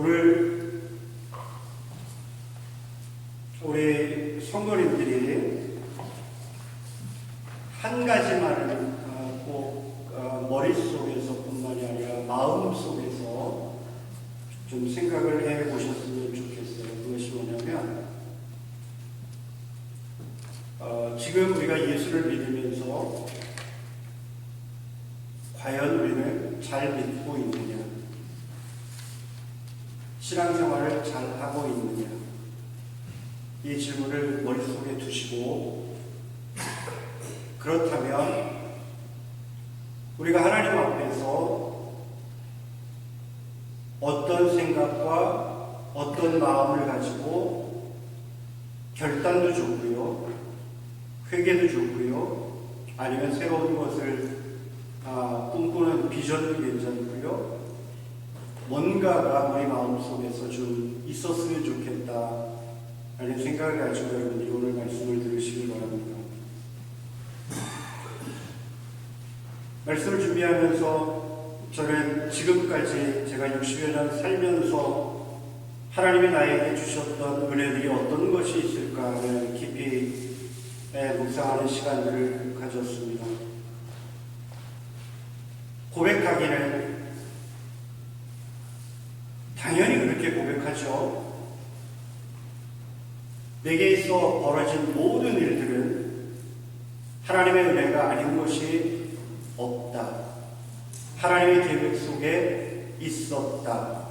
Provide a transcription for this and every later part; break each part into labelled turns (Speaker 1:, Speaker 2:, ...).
Speaker 1: 오늘 우리 성도님들이 한 가지만은 꼭 머릿속에서뿐만이 아니라 마음속에서 좀 생각을 해보셨으면 좋겠어요. 그것이 뭐냐면 지금 우리가 예수를 믿으면서 과연 우리는 잘 믿고 있느냐, 신앙생활을 잘 하고 있느냐, 이 질문을 머릿속에 두시고, 그렇다면 우리가 하나님 앞에서 어떤 생각과 어떤 마음을 가지고 결단도 좋고요, 회개도 좋고요, 아니면 새로운 것을 꿈꾸는 비전도 괜찮고요, 뭔가가 우리 마음속에서 좀 있었으면 좋겠다 라는 생각을 가지고 여러분들이 오늘 말씀을 들으시길 바랍니다. 말씀을 준비하면서 저는 지금까지 제가 60여 년 살면서 하나님이 나에게 주셨던 은혜들이 어떤 것이 있을까 하는 깊이 묵상하는 시간들을 가졌습니다. 고백하기는 당연히 그렇게 고백하죠. 내게 있어 벌어진 모든 일들은 하나님의 은혜가 아닌 것이 없다. 하나님의 계획 속에 있었다.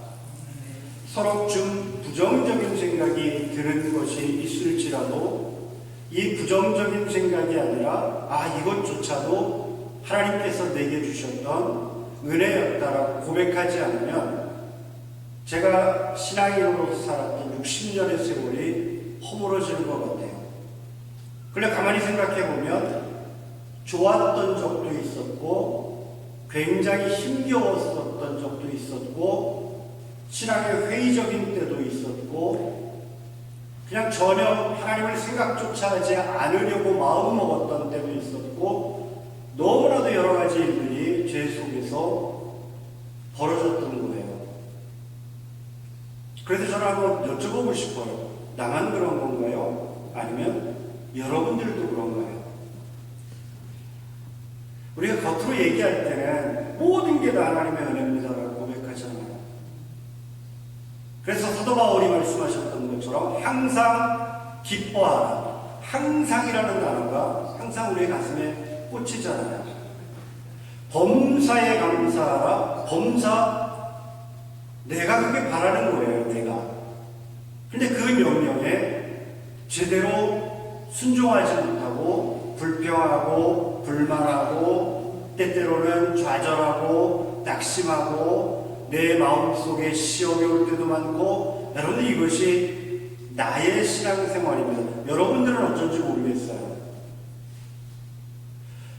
Speaker 1: 서로 좀 부정적인 생각이 드는 것이 있을지라도 이 부정적인 생각이 아니라 이것조차도 하나님께서 내게 주셨던 은혜였다라고 고백하지 않으면 제가 신앙인으로서 살았던 60년의 세월이 허물어지는 것 같아요. 그런데 가만히 생각해보면 좋았던 적도 있었고 굉장히 힘겨웠었던 적도 있었고 신앙의 회의적인 때도 있었고 그냥 전혀 하나님을 생각조차 하지 않으려고 마음먹었던 때도 있었고 너무나도 여러 가지 일들이 죄 속에서 벌어졌던 거예요. 그래서 저는 한번 여쭤보고 싶어요. 나만 그런 건가요? 아니면 여러분들도 그런가요? 우리가 겉으로 얘기할 때는 모든 게 다 하나님의 은혜입니다라고 고백하잖아요. 그래서 사도 바울이 말씀하셨던 것처럼 항상 기뻐하라. 항상이라는 단어가 항상 우리의 가슴에 꽂히잖아요. 범사에 감사하라. 범사, 내가 그렇게 바라는 거예요. 내가. 근데 그 명령에 제대로 순종하지 못하고 불평하고 불만하고 때때로는 좌절하고 낙심하고 내 마음속에 시험이 올 때도 많고, 여러분 이것이 나의 신앙생활입니다. 여러분들은 어쩐지 모르겠어요.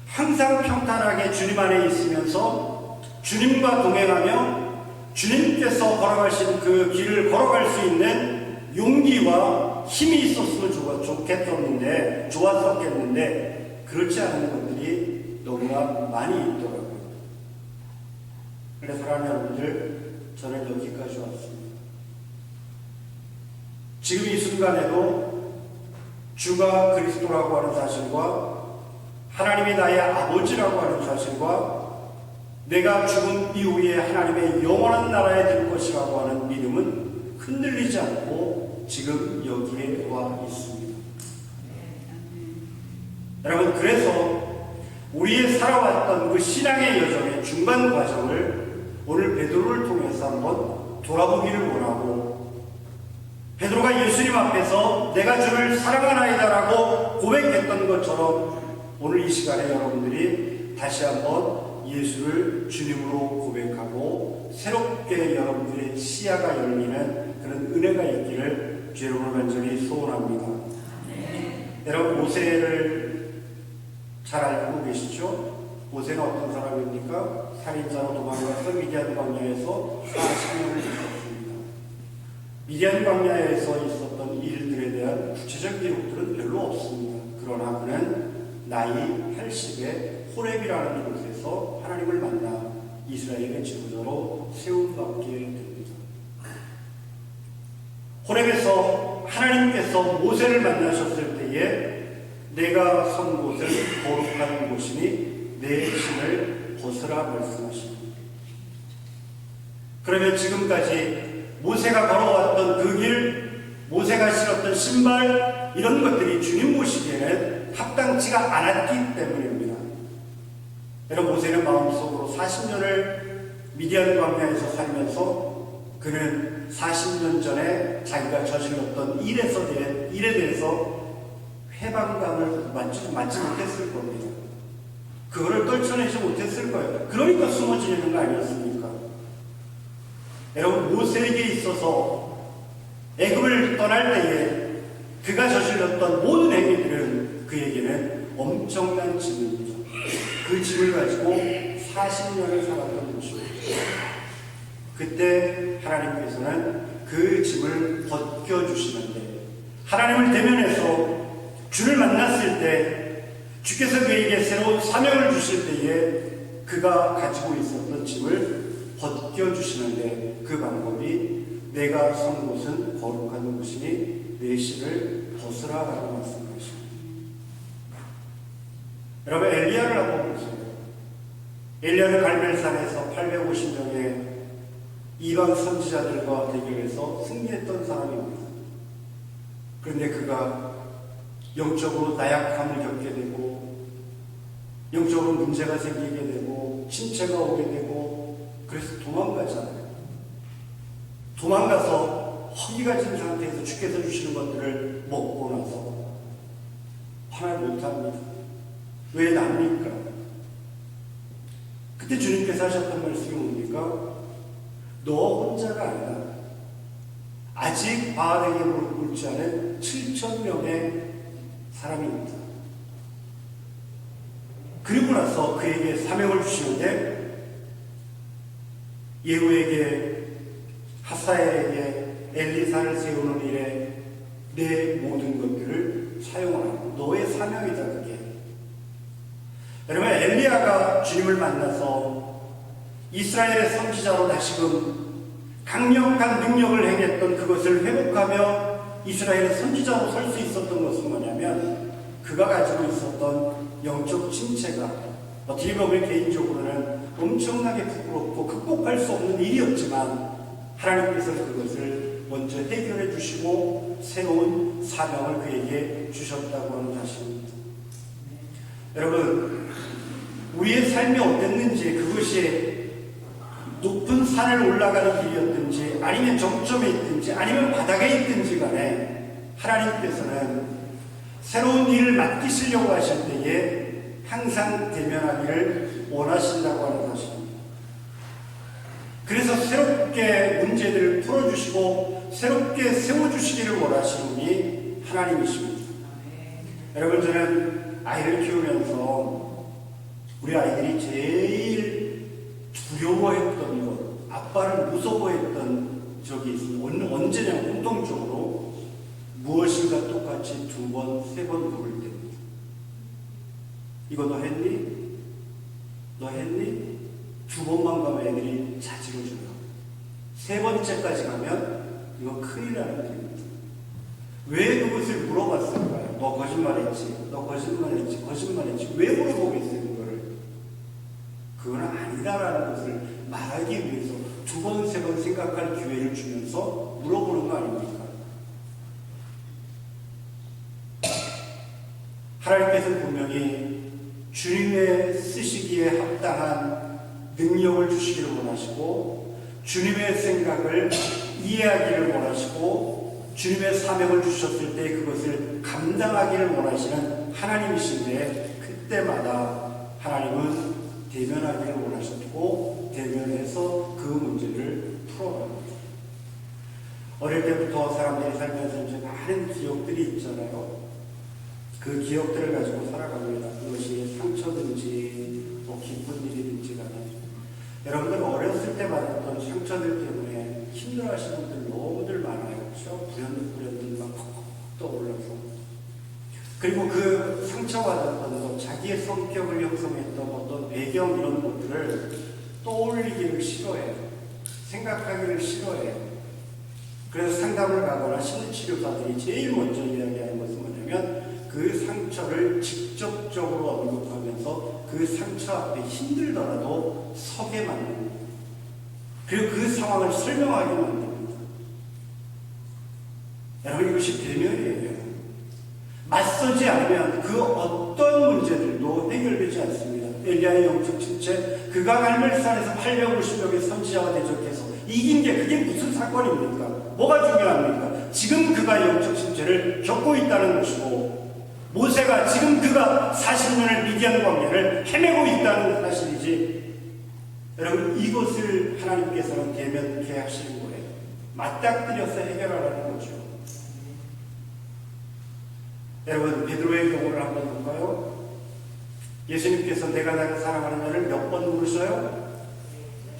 Speaker 1: 항상 평탄하게 주님 안에 있으면서 주님과 동행하며 주님께서 걸어가신 그 길을 걸어갈 수 있는 용기와 힘이 있었으면 좋았었겠는데 그렇지 않은 것들이 너무나 많이 있더라고요. 그래서 사랑하는 여러분들, 저는 여기까지 왔습니다. 지금 이 순간에도 주가 그리스도라고 하는 사실과 하나님이 나의 아버지라고 하는 사실과 내가 죽은 이후에 하나님의 영원한 나라에 들 것이라고 하는 믿음은 흔들리지 않고 지금 여기에 와 있습니다. 여러분, 그래서 우리의 살아왔던 그 신앙의 여정의 중간 과정을 오늘 베드로를 통해서 한번 돌아보기를 원하고, 베드로가 예수님 앞에서 내가 주를 사랑하나이다라고 고백했던 것처럼 오늘 이 시간에 여러분들이 다시 한번 예수를 주님으로 고백하고 새롭게 여러분들의 시야가 열리는 그런 은혜가 있기를 주 여러분을 간절히 소원합니다. 여러분, 모세를 잘 알고 계시죠? 모세는 어떤 사람입니까? 살인자로 도망가서 미디안 광야에서 40년을 있었습니다. 미디안 광야에서 있었던 일들에 대한 구체적 기록들은 별로 없습니다. 그러나 그는 나이 80에 호렙이라는 곳에서 하나님을 만나 이스라엘의 지도자로 세움받게 됩니다. 호렙에서 하나님께서 모세를 만나셨을 때에 내가 선 곳은 거룩한 곳이니 내 신을 벗으라 말씀하십니다. 그러면 지금까지 모세가 걸어왔던 그 길, 모세가 신었던 신발, 이런 것들이 주님 보시기에는 합당치가 않았기 때문입니다. 여러분, 모세는 마음속으로 40년을 미디안 광야에서 살면서 그는 40년 전에 자기가 저질렀던 일에 대해서 회방감을 맞지 못했을 겁니다. 그거를 떨쳐내지 못했을 거예요. 그러니까 숨어 지내는 거 아니었습니까? 여러분, 모세에게 있어서 애굽을 떠날 때에 그가 저질렀던 모든 행위들은 그에게는 엄청난 짐입니다. 그 짐을 가지고 40년을 살았던 것입니다. 그때 하나님께서는 그 짐을 벗겨주시는데, 하나님을 대면해서 주를 만났을 때 주께서 그에게 새로운 사명을 주실 때에 그가 가지고 있었던 짐을 벗겨주시는데, 그 방법이 내가 선 곳은 거룩한 곳이니 내 신을 벗으라라고 말씀하십니다. 여러분, 엘리야를 한번 보세요. 엘리야는 갈멜산에서 850명의 이방 선지자들과 대결해서 승리했던 사람입니다. 그런데 그가 영적으로 나약함을 겪게 되고, 영적으로 문제가 생기게 되고, 침체가 오게 되고, 그래서 도망가잖아요. 도망가서 허기가 진 상태에서 주께서 주시는 것들을 먹고 나서 화를 못합니다. 왜 납니까? 그때 주님께서 하셨던 말씀이 뭡니까? 너 혼자가 아니라 아직 바알에게 무릎 꿇지 않은 7,000명의 사람이 있다. 그리고 나서 그에게 사명을 주시는데, 예후에게, 하사엘에게 엘리사를 세우는 일에 내 모든 것들을 사용하라. 너의 사명이다, 그게. 여러분, 엘리야가 주님을 만나서 이스라엘의 선지자로 다시금 강력한 능력을 행했던 그것을 회복하며 이스라엘의 선지자로 설 수 있었던 것은 뭐냐면, 그가 가지고 있었던 영적 침체가 어떻게 보면 개인적으로는 엄청나게 부끄럽고 극복할 수 없는 일이었지만, 하나님께서 그것을 먼저 해결해 주시고 새로운 사명을 그에게 주셨다고 하는 사실입니다. 여러분, 우리의 삶이 어땠는지, 그것이 높은 산을 올라가는 길이었든지 아니면 정점에 있든지 아니면 바닥에 있든지 간에 하나님께서는 새로운 일을 맡기시려고 하실 때에 항상 대면하기를 원하신다고 하는 것입니다. 그래서 새롭게 문제들을 풀어주시고 새롭게 세워주시기를 원하시는 분이 하나님이십니다. 여러분, 저는 아이를 키우면서 우리 아이들이 제일 두려워했던 것, 아빠를 무서워했던 적이 있습니다. 언제냐, 공통적으로 무엇인가 똑같이 2번, 3번 부를 때입니다. 이거 너 했니? 너 했니? 2번만 가면 애들이 자지러져요. 3번째까지 가면 이거 큰일 나는 일입니다. 왜 그것을 물어봤을까요? 너 거짓말했지? 너 거짓말했지? 거짓말했지? 왜 물어보겠어요, 그거를? 그건 아니다라는 것을 말하기 위해서 2번, 3번 생각할 기회를 주면서 물어보는 거 아닙니까? 하나님께서는 분명히 주님의 쓰시기에 합당한 능력을 주시기를 원하시고, 주님의 생각을 이해하기를 원하시고, 주님의 사명을 주셨을 때 그것을 감당하기를 원하시는 하나님이신데, 그때마다 하나님은 대면하기를 원하셨고 대면해서 그 문제를 풀어갑니다. 어릴 때부터 사람들이 살면서 이제 많은 기억들이 있잖아요. 그 기억들을 가지고 살아갑니다. 그것이 상처든지 뭐 기쁜 일이든지 간에 여러분들 어렸을 때 받았던 상처들 때문에 힘들어하시는 분들 너무들 많아요. 그렇죠? 불현듯 막 kok콕 떠올라서. 그리고 그 상처받았던 것, 자기의 성격을 형성했던 어떤 배경 이런 것들을 떠올리기를 싫어해요. 생각하기를 싫어해요. 그래서 상담을 가거나 심리치료사들이 제일 먼저 이야기하는 것은 뭐냐면 그 상처를 직접적으로 언급하면서 그 상처 앞에 힘들더라도 서게 만듭니다. 그리고 그 상황을 설명하게 만듭니다. 여러분, 이것이 대면이에요. 맞서지 않으면 그 어떤 문제들도 해결되지 않습니다. 엘리야의 영적 침체, 그가 갈멜산에서 850명의 선지자와 대적해서 이긴 게 그게 무슨 사건입니까? 뭐가 중요합니까? 지금 그가 영적 침체를 겪고 있다는 것이고, 모세가 지금 그가 40년을 미디안 광야를 헤매고 있다는 사실이지. 여러분, 이것을 하나님께서는 대면케 하시는 거예요. 맞닥뜨려서 해결하라는 거죠. 여러분, 베드로의 경우를 한번 볼까요? 예수님께서 내가 나를 사랑하는 자를 몇 번 물으셔요?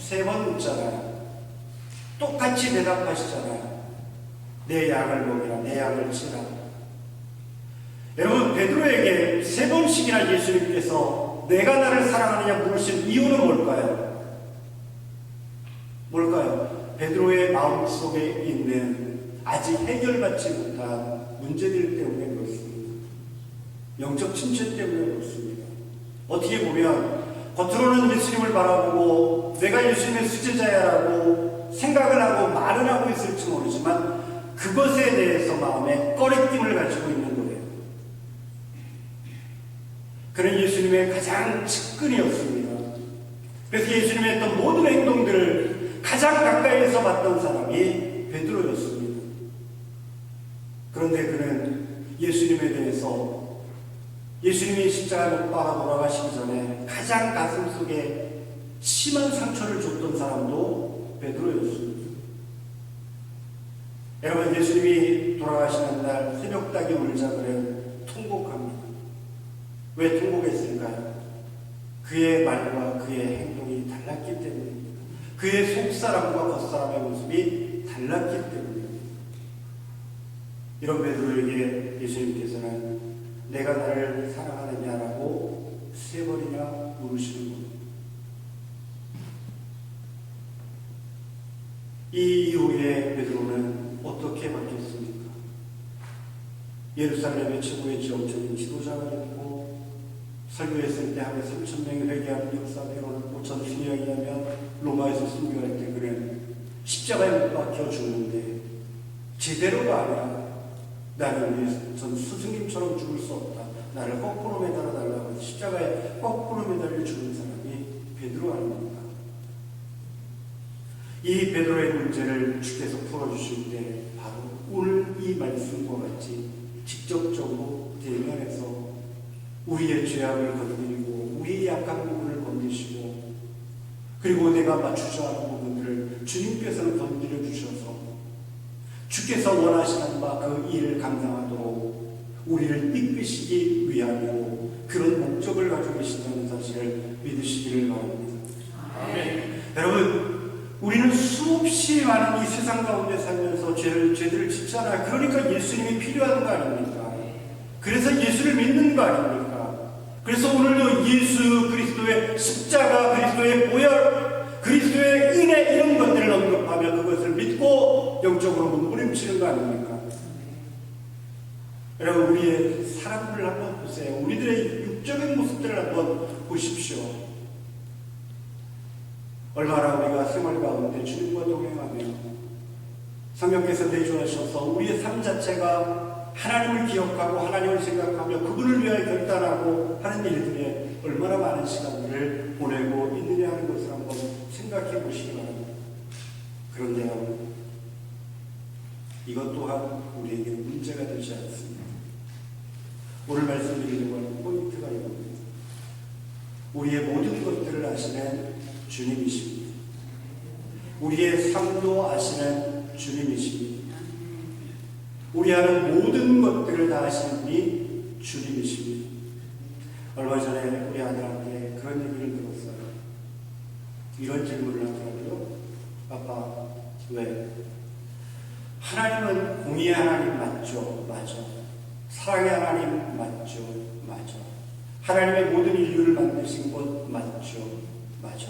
Speaker 1: 3번 묻잖아요. 똑같이 대답하시잖아요. 내 양을 먹이라, 내 양을 치라. 여러분, 베드로에게 3번씩이나 예수님께서 내가 나를 사랑하느냐 물으신 이유는 뭘까요? 뭘까요? 베드로의 마음속에 있는 아직 해결받지 못한 문제들 때문에 그렇습니다. 영적 침체 때문에 그렇습니다. 어떻게 보면 겉으로는 예수님을 바라보고 내가 예수님의 수제자야라고 생각을 하고 말을 하고 있을지 모르지만 그것에 대해서 마음에 꺼리낌을 가지고 있는 거예요. 그는 예수님의 가장 측근이었습니다. 그래서 예수님의 했던 모든 행동들을 가장 가까이에서 봤던 사람이 베드로였습니다. 그런데 그는 예수님에 대해서 예수님이 십자가에 못 박아 돌아가시기 전에 가장 가슴 속에 심한 상처를 줬던 사람도 베드로였습니다. 여러분, 예수님이 돌아가시는 날 새벽닭이 울자 그래 통곡합니다. 왜 통곡했을까요? 그의 말과 그의 행동이 달랐기 때문입니다. 그의 속사람과 겉사람의 모습이 달랐기 때문입니다. 이런 베드로에게 예수님께서는 내가 나를 사랑하느냐라고 3번이나 물으시는 겁니다. 이 이후에 베드로는 어떻게 바뀌었습니까? 예루살렘의 최고의 지역적인 지도자가 됐고, 설교했을 때 하루에 3,000명이 회개하는 역사가 일어났고, 전순위에 의하면 로마에서 순교할 때 그는 십자가에 못 박혀 죽는데 제대로가 아니라 나를 위해서 전 스승님처럼 죽을 수 없다. 나를 거꾸로 매달아 달라고 해서 십자가에 거꾸로 매달려 죽은 사람이 베드로 아닙니까? 이 베드로의 문제를 주께서 풀어주실 때 바로 오늘 이 말씀과 같이 직접적으로 대면해서 우리의 죄악을 건드리고 우리의 약한 부분을 건드시고, 그리고 내가 맞추지 않은 부분들을 주님께서는 건드려 주셔서 주께서 원하시는 바 그 일을 감당하도록 우리를 이끄시기 위함이고 그런 목적을 가지고 계신다는 사실을 믿으시기를 바랍니다. 아멘. 여러분, 우리는 수없이 많은 이 세상 가운데 살면서 죄들을 짓잖아요. 그러니까 예수님이 필요한 거 아닙니까? 그래서 예수를 믿는 거 아닙니까? 그래서 오늘도 예수 그리스도의 십자가, 그리스도의 보혈, 그리스도의 은혜, 이런 것들을 언급하며 그것을 믿고 영적으로 몸부림치는 거 아닙니까? 여러분, 우리의 사람들을 한번 보세요. 우리들의 육적인 모습들을 한번 보십시오. 얼마나 우리가 생활 가운데 주님과 동행하며 성령께서 내주하셔서 우리의 삶 자체가 하나님을 기억하고 하나님을 생각하며 그분을 위하여 결단하고 하는 일들에 얼마나 많은 시간들을 보내고 있느냐 하는 것을 한번 생각해 보시기 바랍니다. 그런데요, 이것 또한 우리에게 문제가 되지 않습니다. 오늘 말씀드리려고 하는 포인트가 이겁니다. 우리의 모든 것들을 아시는 주님이십니다. 우리의 삶도 아시는 주님이십니다. 우리 하는 모든 것들을 다 아시는 분이 주님이십니다. 얼마 전에 우리 아들한테 그런 얘기를 들었어요. 이런 질문을 하더라고요. 아빠, 왜? 하나님은 공의의 하나님 맞죠? 맞아. 사랑의 하나님 맞죠? 맞아. 하나님의 모든 인류를 만드신 것 맞죠? 맞아.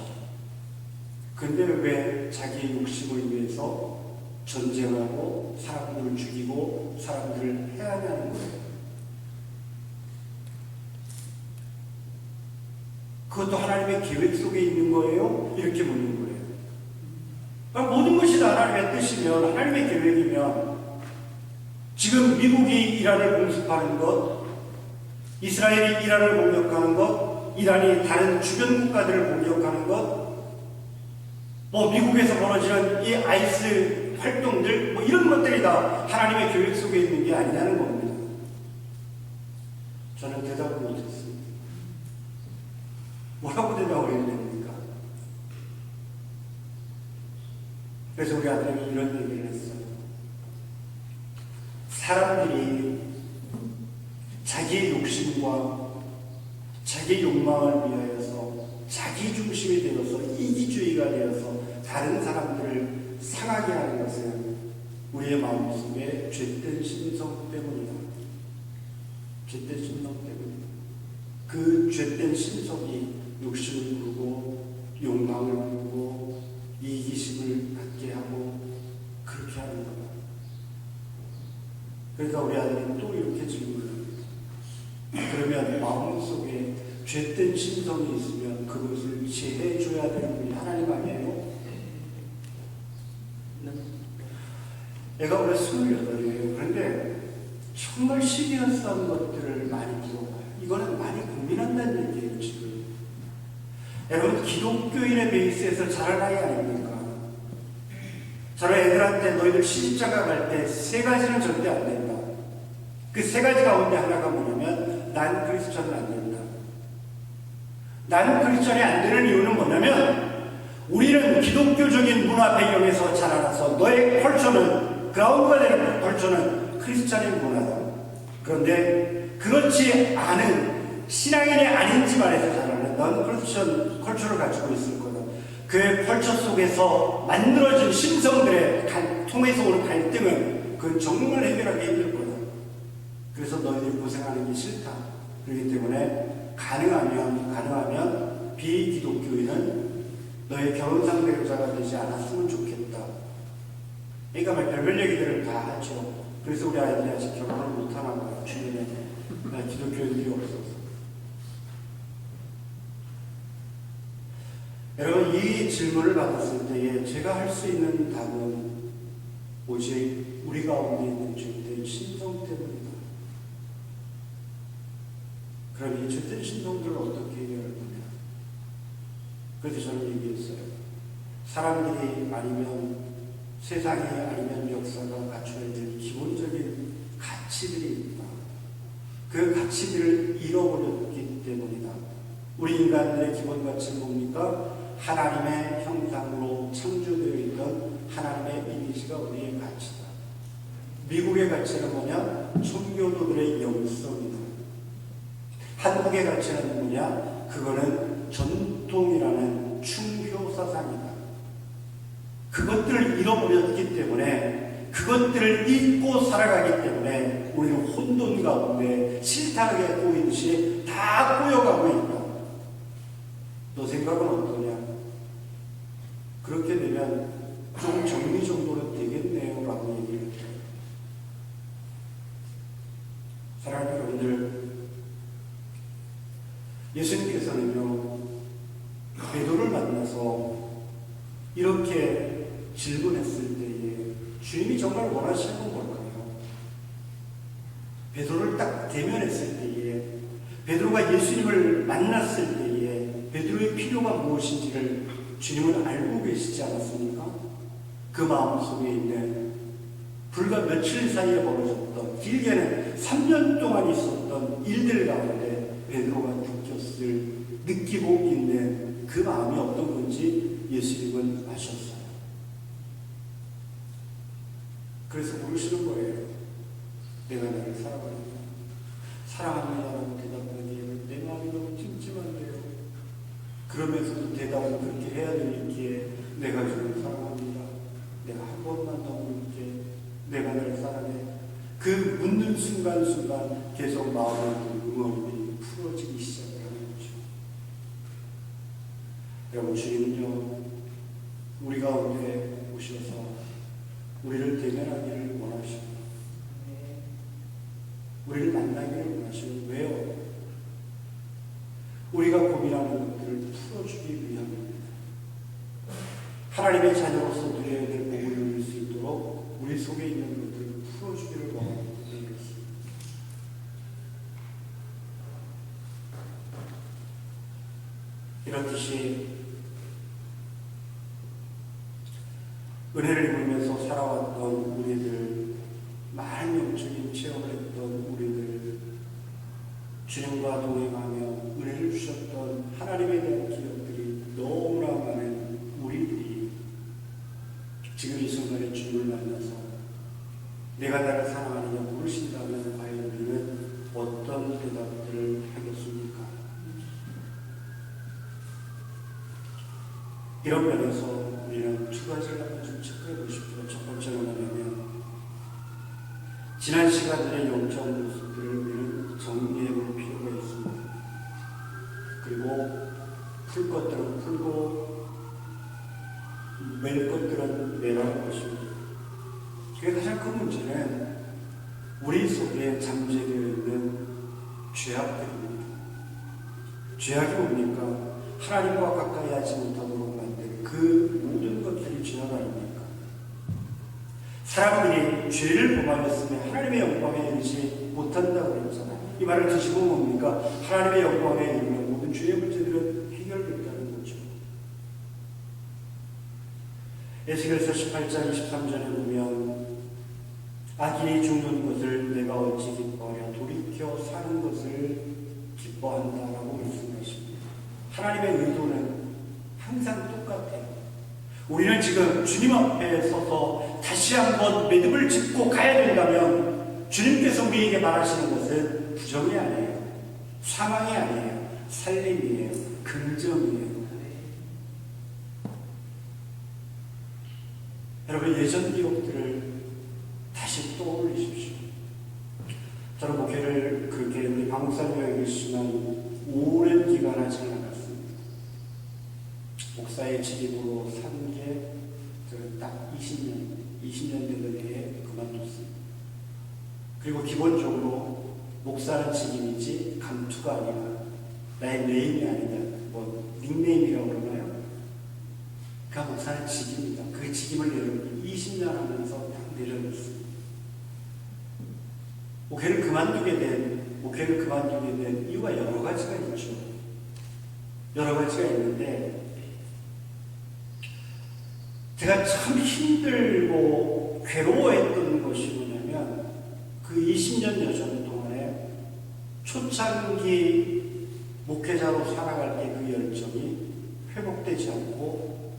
Speaker 1: 근데 왜 자기의 욕심을 위해서 전쟁하고 사람들을 죽이고 사람들을 해하냐는 거예요. 그것도 하나님의 계획 속에 있는 거예요? 이렇게 묻는 거예요. 그러니까 모든 것이 다 하나님의 뜻이면, 하나님의 계획이면, 지금 미국이 이란을 공습하는 것, 이스라엘이 이란을 공격하는 것, 이란이 다른 주변 국가들을 공격하는 것, 미국에서 벌어지는 이 아이스 활동들, 이런 것들이 다 하나님의 계획 속에 있는 게 아니냐는 겁니다. 저는 대답을 못했습니다. 뭐라고 대답을 해야 됩니까? 그래서 우리 아들이 이런 얘기를 했어요. 사람들이 자기의 욕심과 자기의 욕망을 위하여서 자기 중심이 되어서 이기주의가 되어서 다른 사람들을 상하게 하는 것은 우리의 마음속에 죄된 심성 때문이다. 죄된 심성 때문이다. 그 죄된 심성이 욕심을 부르고 욕망을 부르고 이기심을 갖게 하고 그렇게 하는 거다. 그러니까 우리 아들은 또 이렇게 질문을 합니다. 그러면 마음속에 죄된 심성이 있으면 그것을 제해줘야 되는 분이 하나님 아니에요? 애가 올해 28이에요. 그런데 정말 시리어스한 것들을 많이 물어봐요. 이거는 많이 고민한다는 얘기예요, 지금. 여러분, 기독교인의 베이스에서 자랄 아이 아닙니까? 저는 애들한테 너희들 시집장가 갈 때 세 가지는 절대 안 된다. 그 세 가지 가운데 하나가 뭐냐면, 난 크리스천은 안 된다. 난 크리스천이 안 되는 이유는 뭐냐면, 우리는 기독교적인 문화 배경에서 자라나서 너의 컬처는, 그라운드가 되는 컬처는 크리스천의 문화다. 그런데 그렇지 않은 신앙인이 아닌 집안에서 자라는 넌 크리스천 컬처를 가지고 있을 거다. 그 컬처 속에서 만들어진 심성들의 통해서 오는 갈등은 그건 정말 해결하기 힘들 거다. 그래서 너희들이 고생하는 게 싫다. 그렇기 때문에 가능하면 비기독교인은 너의 결혼 상대자가 되지 않았으면 좋겠다. 그러니까 별별 얘기들을 다 하죠. 그래서 우리 아이들이 아직 결혼을 못하나 봐요. 주변에 기독교인들이 없어서. 여러분, 이 질문을 받았을 때에 제가 할 수 있는 답은 오직 우리 가운데 있는 죄된 신성 때문이다. 그럼 이 죄된 신성들을 어떻게 해결할 거냐? 그래서 저는 얘기했어요. 사람들이 아니면 세상이 아니면 역사가 갖춰야 될 기본적인 가치들이 있다. 그 가치들을 잃어버렸기 때문이다. 우리 인간들의 기본 가치는 뭡니까? 하나님의 형상으로 창조되어 있던 하나님의 이미지가 우리의 가치다. 미국의 가치는 뭐냐? 청교도들의 영성이다. 한국의 가치는 뭐냐? 그거는 전통이라는 충효 사상이다. 그것들을 잃어버렸기 때문에, 그것들을 잊고 살아가기 때문에 우리는 혼돈 가운데 실타하게 꼬이듯이 다 꼬여가고 있다. 너 생각은 어떠냐? 그렇게 되면 좀 정리 정도는 되겠네요 라고 얘기를 해요. 사랑하는 여러분들, 예수님께서는요, 베드로를 만나서 이렇게 질문했을 때에 주님이 정말 원하시는 건 뭘까요? 베드로를 딱 대면했을 때에, 베드로가 예수님을 만났을 때에 베드로의 필요가 무엇인지를 주님은 알고 계시지 않았습니까? 그 마음속에 있는 불과 며칠 사이에 벌어졌던, 길게는 3년 동안 있었던 일들 가운데 베드로가 느끼고 있는 그 마음이 어떤 건지 예수님은 아셨어요. 그래서 물으시는 거예요. 내가 나를 사랑하느냐? 사랑합니다라고 대답하기에는 내 마음이 너무 찜찜한데요. 그러면서도 대답을 그렇게 해야 되기에 내가 주를 사랑합니다. 내가 한 번만 더 물을게. 내가 나를 사랑해. 그 묻는 순간순간 계속 마음의 응어리들이 풀어지기 시작을 하는 거죠. 여러분, 주님은요, 우리 가운데 오셔서 우리를 대면하기를 원하시고 우리를 만나기를 원하시고 왜요? 우리가 고민하는 것들을 풀어주기 위함입니다. 하나님의 자녀로서 누려야 될 복을 누릴 수 있도록 우리 속에 있는 것들을 풀어주기를 원합니다. 이렇듯이 은혜를 입으면서 살아왔던 우리들, 많은 영적인 체험을 했던 우리들, 주님과 동행하며 은혜를 주셨던 하나님에 대한 기억들이 너무나 많은 우리들이 지금 이 순간에 주님을 만나서 내가 나를 사랑하느냐 물으신다면 과연 우리는 어떤 대답들을 하겠습니까? 이런 면에서 우리는 두 가지를 한번 좀 체크해 보십시오. 첫 번째는 뭐냐면 지난 시간들의 영적 모습들을 우리는 정리해 볼 필요가 있습니다. 그리고 풀 것들은 풀고 맬 것들은 매라는 것입니다. 그게 가장 큰 문제는 우리 속에 잠재되어 있는 죄악들입니다. 죄악이 뭡니까? 하나님과 가까이 하지 못하도록 만든 그 모든 것들이 죄악 아닙니까? 사람들이 죄를 범하였으면 하나님의 영광에 이르지 못한다고 그랬잖아요. 이 말을 드시고 뭡니까? 하나님의 영광에 이르는 모든 죄의 문제들은 해결됐다는 거죠. 에스겔서 18장 23절에 보면 악인이 죽는 것을 내가 어찌 기뻐하랴 돌이켜 사는 것을 기뻐한다라고 말씀하십니다. 하나님의 의도는 항상 똑같아요. 우리는 지금 주님 앞에 서서 다시 한번 믿음을 짚고 가야 된다면 주님께서 우리에게 말하시는 것은 부정이 아니에요. 사망이 아니에요. 살림이에요. 긍정이에요. 여러분 예전 기억들을 다시 떠올리십시오. 저는 목회를 그렇게 우리 방목사님에게 계시지만 오랜 기간 하지는 않았습니다. 목사의 직임으로 산 게 딱 20년 되던 해에 그만뒀습니다. 그리고 기본적으로 목사는 직임이지 감투가 아니라 나의 네임이 아니냐, 뭐 닉네임이라고 그러나요? 그러니까 목사는 직임이다. 그 직임을 내려놓고 20년 하면서 딱 내려놓습니다. 목회를 그만두게 된 이유가 여러 가지가 있죠. 여러 가지가 있는데 제가 참 힘들고 괴로워했던 것이 뭐냐면 그 20년 여정 동안에 초창기 목회자로 살아갈 때 그 열정이 회복되지 않고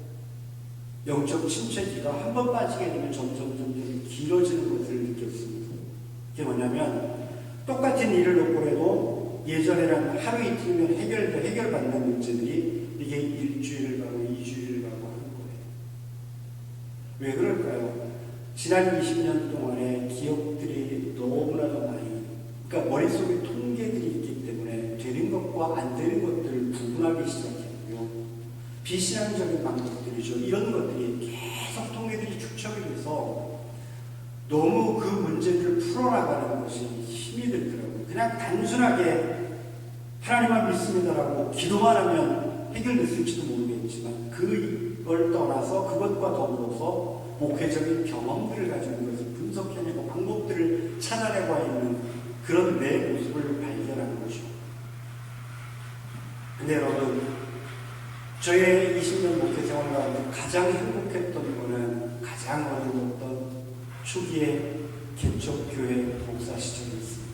Speaker 1: 영적 침체기가 한 번 빠지게 되면 점점 길어지는 것을 느꼈습니다. 그게 뭐냐면 똑같은 일을 놓고 해도 예전에는 하루 이틀이면 해결받는 문제들이 이게 일주일을 가고 2주일을 가고 하는 거예요. 왜 그럴까요? 지난 20년 동안의 기억들이 너무나도 많이, 그러니까 머릿속에 통계들이 있기 때문에 되는 것과 안 되는 것들을 구분하기 시작했고요. 비신앙적인 방법들이죠. 이런 것들이 계속 통계들이 축적이 돼서 너무 그 문제들을 풀어나가는 것이 힘이 들더라고요. 그냥 단순하게 하나님만 믿습니다라고 기도만 하면 해결됐을지도 모르겠지만 그걸 떠나서 그것과 더불어서 목회적인 경험들을 가지고 것을 분석해내고 방법들을 찾아내고 있는 그런 내 모습을 발견하는 거죠. 근데 여러분, 저의 20년 목회 생활 가운데 가장 행복했던 거는 가장 어려웠던 초기의 개척교회 목사 시절이었습니다.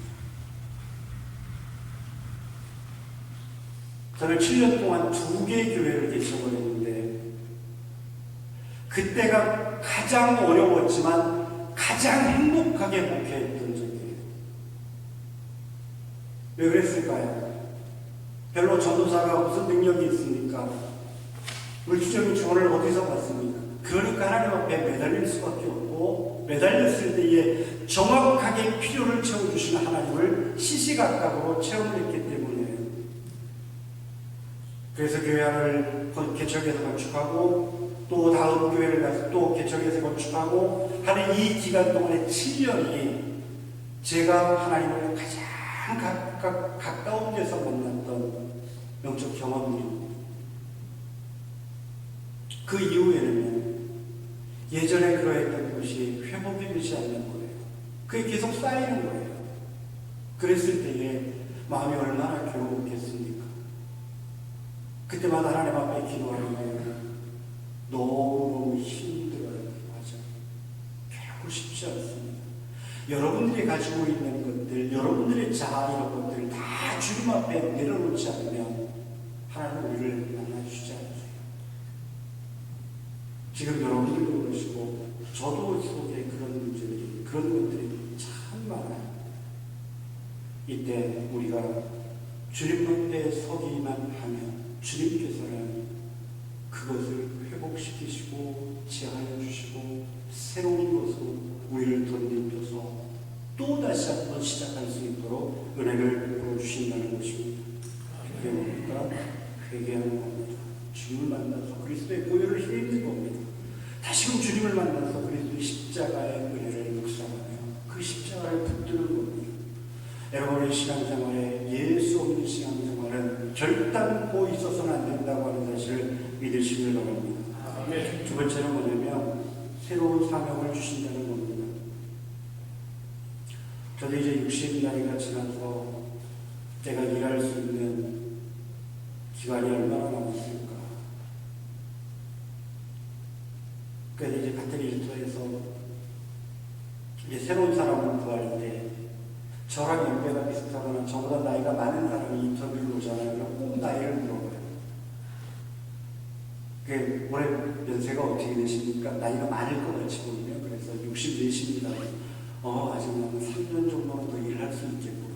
Speaker 1: 저는 7년 동안 2개의 교회를 개척을 했는데 그때가 가장 어려웠지만 가장 행복하게 목회했던 적이에요. 왜 그랬을까요? 별로 전도사가 무슨 능력이 있습니까? 물질적인 지원을 어디서 받습니까? 그러니까 하나님 앞에 매달릴 수밖에 없고 매달렸을 때에 정확하게 필요를 채워주시는 하나님을 시시각각으로 체험을 했기 때문이에요. 그래서 교회 안을 개척해서 건축하고 또 다음 교회를 가서 또 개척해서 건축하고 하는 이 기간 동안의 7년이 제가 하나님을 가장 가까운 데서 만났던 영적 경험입니다. 그 이후에는 예전에 그러했던 것이 회복이 되지 않는 거예요. 그게 계속 쌓이는 거예요. 그랬을 때에 마음이 얼마나 괴로웠겠습니까? 그때마다 하나님 앞에 기도하는 거예요. 너무 힘들어요. 맞아. 결코 쉽지 않습니다. 여러분들이 가지고 있는 것들, 여러분들의 자아 이런 것들을 다 주님 앞에 내려놓지 않으면 하나님 우리를 만나주지 않으세요. 지금 여러분들도 그러시고 저도 속에 그런 문제들이, 그런 것들이 참 많아요. 이때 우리가 주님 앞에 서기만 하면 주님께서는 그것을 회복시키시고 지하여 주시고 새로운 것으로 우리를 덧입혀서 또 다시 한번 시작할 수 있도록 은혜를 베풀어 주신다는 것입니다. 그게 뭡니까? 회개하는 겁니다. 주님을 만나서 그리스도의 보혈을 힘입는 겁니다. 다시금 주님을 만나서 그리스도의 십자가의 은혜를 묵상하며 그 십자가를 붙드는 겁니다. 여러분의 신앙생활에 예수 없는 신앙생활은 결단코 있어서는 안 된다고 하는 사실을 믿으시길 바랍니다. 두 번째는 뭐냐면 새로운 사명을 주신다는 겁니다. 저도 이제 60나이가 지나서 제가 일할 수 있는 기간이 얼마나 남았을까. 그래서 이제 같은 일터에서 이제 새로운 사람을 구할 때 저랑 연배가 비슷하거나 저보다 나이가 많은 사람이 인터뷰를 오잖아요. 그럼 꼭 나이를 물어봐요. 올해 연세가 어떻게 되십니까? 나이가 많을 것 같이 보이면 그래서 64입니다. 아직 한 3년 정도는 더 일을 할 수 있겠구나.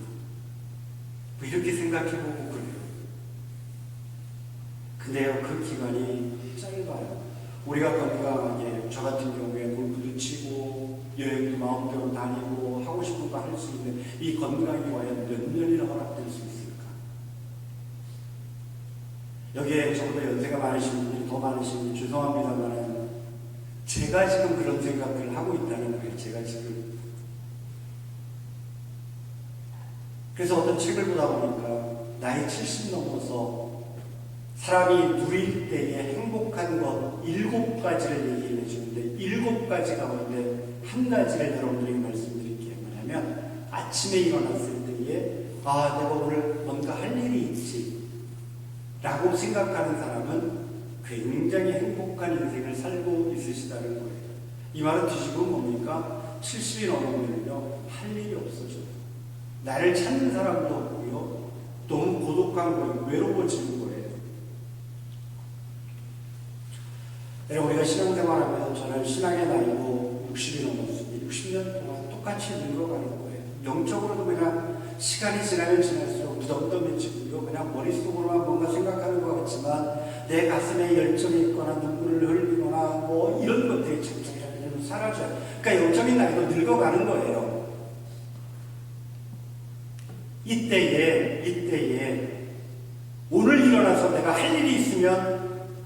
Speaker 1: 뭐 이렇게 생각해보고 그래요. 근데요, 그 기간이 짧아요. 우리가 건강하게, 저 같은 경우에 골프도 치고, 여행도 마음대로 다니고, 하고 싶은 거 할 수 있는 이 건강이 과연 몇 년이나 허락될 수 있을까? 여기에 저보다 연세가 많으신 분들이 더 많으신 분이 죄송합니다만, 제가 지금 그런 생각을 하고 있다는 거예요. 제가 지금. 그래서 어떤 책을 보다 보니까, 나이 70 넘어서 사람이 누릴 때의 행복한 것 7가지를 얘기해 주는데 7가지 가운데 한 가지를 여러분들에게 말씀드릴게요. 뭐냐면 아침에 일어났을 때에 내가 오늘 뭔가 할 일이 있지 라고 생각하는 사람은 굉장히 행복한 인생을 살고 있으시다는 거예요. 이 말은 뒤집으면 뭡니까? 70이 넘으면요 할 일이 없어져요. 나를 찾는 사람도 없고요. 너무 고독한 거예요. 외로워지는 거예요. 우리가 신앙생활하면서 저는 신앙의 나이도 60이 넘었습니다. 60년 동안 똑같이 늙어가는 거예요. 영적으로도 그냥 시간이 지나면 지날수록 무덤덤해지고요. 그냥 머릿속으로만 뭔가 생각하는 것 같지만 내 가슴에 열정이 있거나 눈물을 흘리거나 뭐 이런 것들이 점점 사라져요. 그러니까 영적인 나이도 늙어가는 거예요. 이때에 오늘 일어나서 내가 할 일이 있으면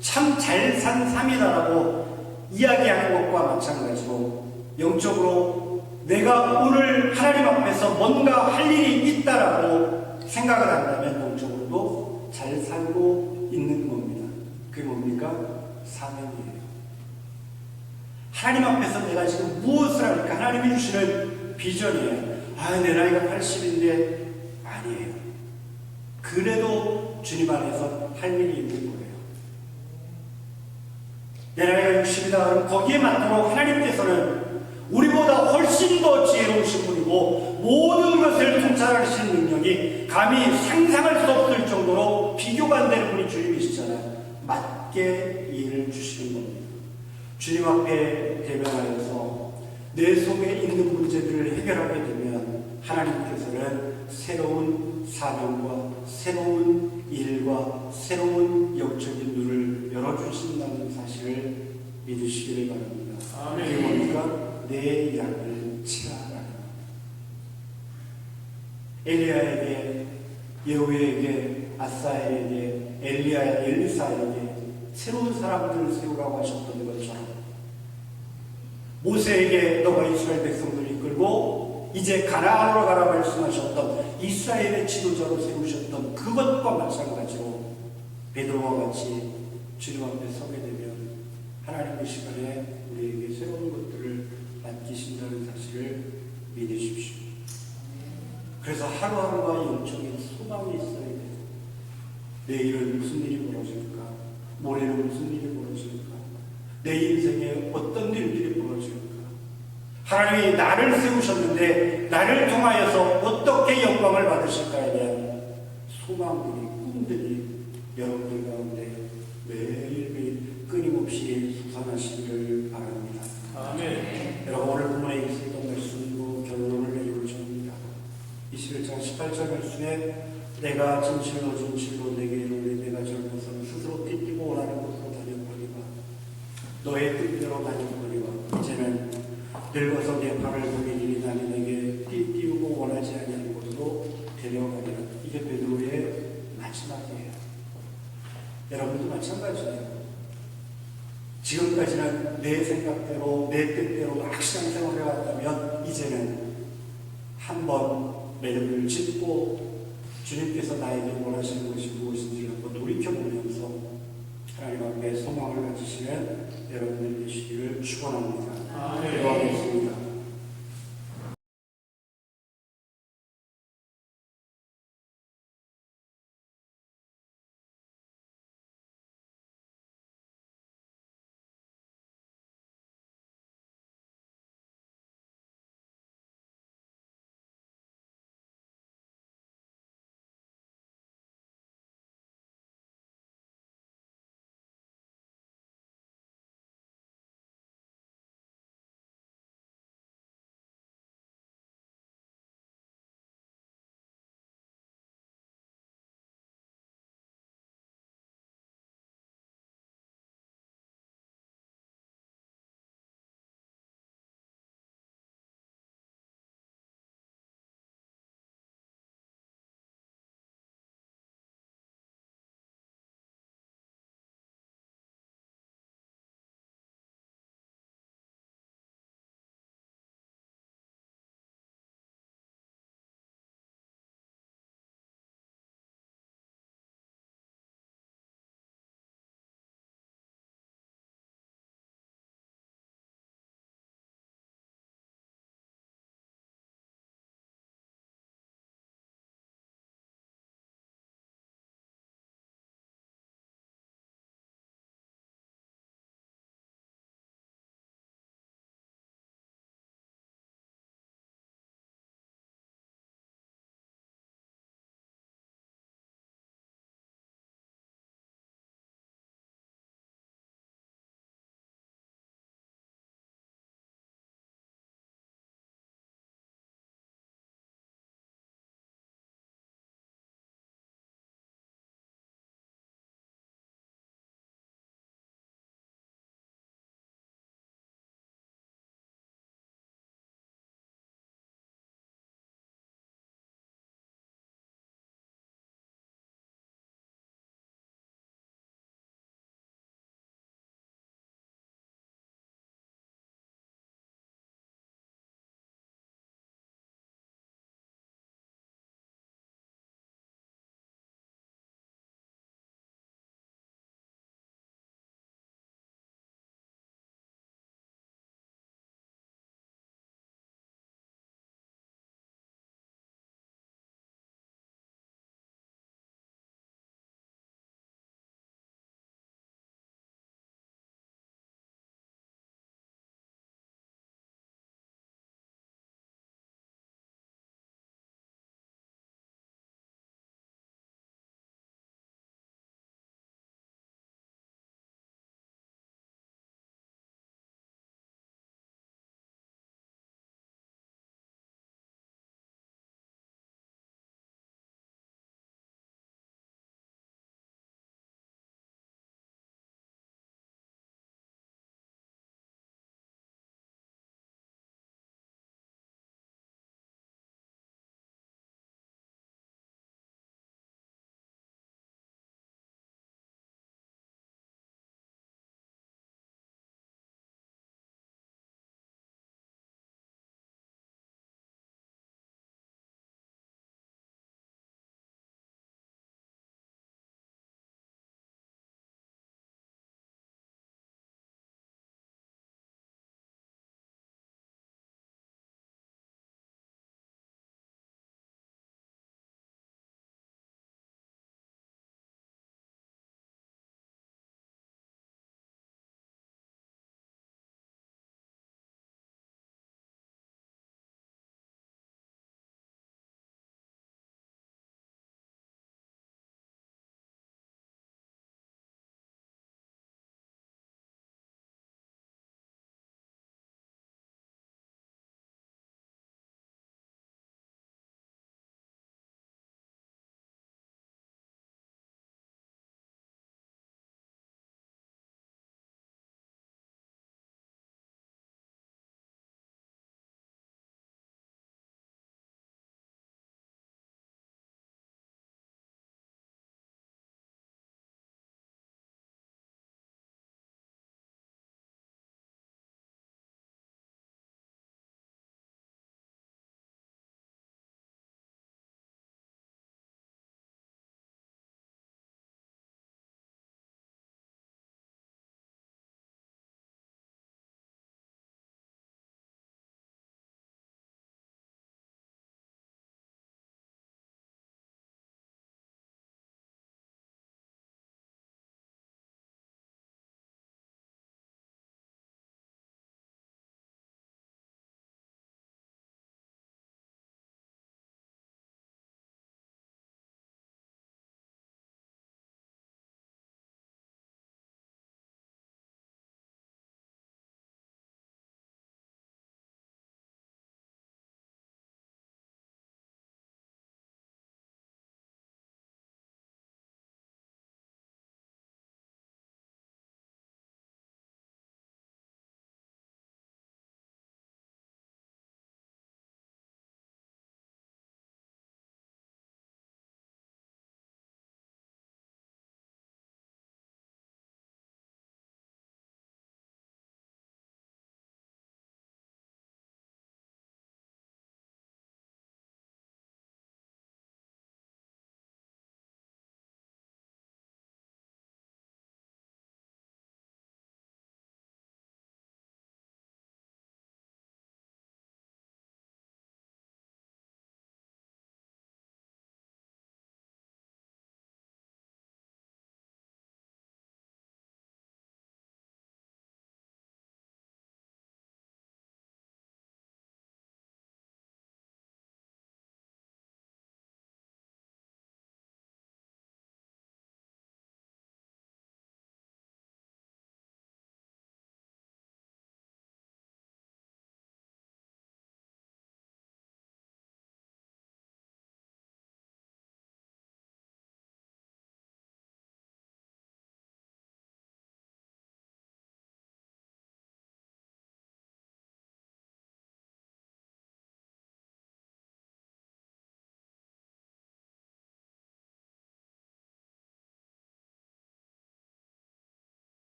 Speaker 1: 참 잘 산 삶이다라고 이야기하는 것과 마찬가지로 영적으로 내가 오늘 하나님 앞에서 뭔가 할 일이 있다라고 생각을 한다면 영적으로도 잘 살고 있는 겁니다. 그게 뭡니까? 사명이에요. 하나님 앞에서 내가 지금 무엇을 할까? 하나님이 주시는 비전이에요. 내 나이가 80인데 아니에요. 그래도 주님 안에서 할 일이 있는 거예요. 내 나이가 60이다 그러면 거기에 맞도록 하나님께서는 우리보다 훨씬 더 지혜로우신 분이고 모든 것을 통찰하시는 능력이 감히 상상할 수 없을 정도로 비교가 안 되는 분이 주님이시잖아요. 맞게 일을 주시는 겁니다. 주님 앞에 대면하여서 내 속에 있는 문제들을 해결하게 되면 하나님께서는 새로운 사명과 새로운 일과 새로운 영적인 눈을 열어주신다는 사실을 믿으시기를 바랍니다. 그게 뭡니까? 내 양을 치라라는 엘리야에게, 예후에게, 아사에게, 엘리사에게 새로운 사람들을 세우라고 하셨던 것처럼 모세에게 너가 이스라엘 백성들을 이끌고 이제 가나안으로 가라 말씀하셨던 이스라엘의 지도자로 세우셨던 그것과 마찬가지로 베드로와 같이 주님 앞에 서게 되면 하나님의 시간에 우리에게 새로운 것들을 맡기신다는 사실을 믿으십시오. 그래서 하루하루가 영적인 소망이 있어야 돼요. 내일은 무슨 일이 벌어질까? 모레는 무슨 일이 벌어질까? 내 인생에 어떤 일들이 벌어질까? 하나님이 나를 세우셨는데 나를 통하여서 어떻게 영광을 받으실까에 대한 소망들이, 꿈들이 여러분들 가운데 매일매일 끊임없이 솟아나시기를 바랍니다.
Speaker 2: 아멘.
Speaker 1: 여러분 오늘 본문에 있었던 말씀으로 결론을 내리고 접니다. 21장 18절 말씀에 내가 진실로 내게 이르노니 내가 젊어서는 스스로 띠띠고 원하는 곳으로 다녔거니와 너의 뜻대로 다녔거니와 이제는 늙어서 내 팔을 돌리니 나는 내게 띠띠우고 원하지 아니하는 곳으로 데려가리라. 이게 베드로의 마지막이에요. 여러분도 마찬가지예요. 지금까지는 내 생각대로 내 뜻대로 막 신앙생활을 해왔다면 이제는 한번 매듭을 짓고 주님께서 나에게 원하시는 것이 무엇인지를 한번 돌이켜보면서 하나님 앞에 소망을 가지시는 여러분들 되시기를 축원합니다. 기도하겠습니다.